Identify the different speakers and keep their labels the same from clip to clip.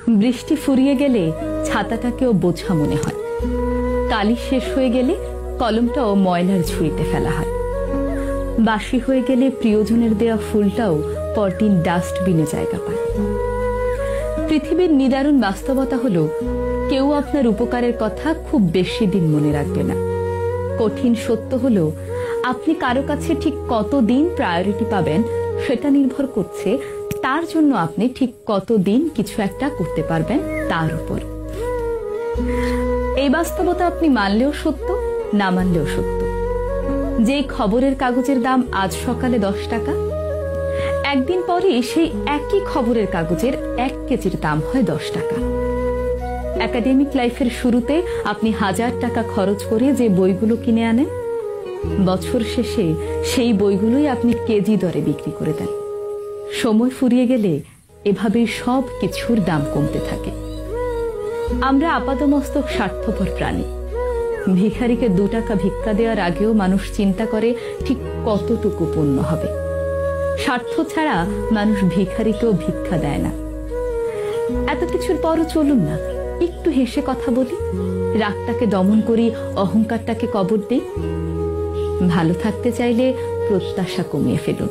Speaker 1: বৃষ্টি ফুরিয়ে গেলে ছাতাটাকেও বোঝা মনে হয়। কালি শেষ হয়ে গেলে কলমটাও ময়লার ঝুড়িতে ফেলা হয়। বাসি হয়ে গেলে প্রিয়জনের দেয়া ফুলটাও পরদিন ডাস্টবিনে জায়গা পায়। পৃথিবীর নিদারুণ বাস্তবতা হলো, কেউ আপনার উপকারের কথা খুব বেশি দিন মনে রাখবে না। কঠিন সত্য হলো, আপনি কারো কাছে ঠিক কতদিন প্রায়োরিটি পাবেন সেটা নির্ভর করছে তার জন্য আপনি ঠিক কতদিন কিছু একটা করতে পারবেন তার উপর। এই বাস্তবতা আপনি মানলেও সত্য, না মানলেও সত্য। যে খবরের কাগজের দাম আজ সকালে 10 টাকা, একদিন পরে সেই একই খবরের কাগজের 1 কেজির দাম হয় 10 টাকা। একাডেমিক লাইফের শুরুতে আপনি 1000 টাকা খরচ করে যে বইগুলো কিনে আনেন, বছর শেষে সেই বইগুলোই আপনি কেজি দরে বিক্রি করে দেন। সময় ফুরিয়ে গেলে এভাবেই সব কিছুর দাম কমতে থাকে। আমরা আপাদমস্তক স্বার্থপর প্রাণী। ভিখারিকে 2 টাকা ভিক্ষা দেওয়ার আগেও মানুষ চিন্তা করে ঠিক কতটুকু পুণ্য হবে। স্বার্থ ছাড়া মানুষ ভিখারিকেও ভিক্ষা দেয় না। এত কিছুর পরও চলুন না, একটু হেসে কথা বলি, রাগটাকে দমন করি, অহংকারটাকে কবর দিই। ভালো থাকতে চাইলে প্রত্যাশা কমিয়ে ফেলুন।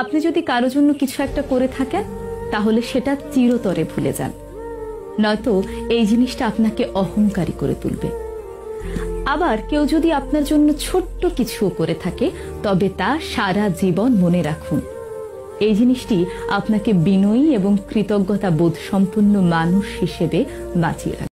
Speaker 1: আপনি যদি কারো জন্য কিছু একটা করে থাকেন, তাহলে সেটা চিরতরে ভুলে যান, নয়তো এই জিনিসটা আপনাকে অহংকারী করে তুলবে। আবার কেউ যদি আপনার জন্য ছোট্ট কিছু করে থাকে, তবে তা সারা জীবন মনে রাখুন। এই জিনিসটি আপনাকে বিনয়ী এবং কৃতজ্ঞতা বোধ সম্পন্ন মানুষ হিসেবে বাঁচিয়ে রাখবে।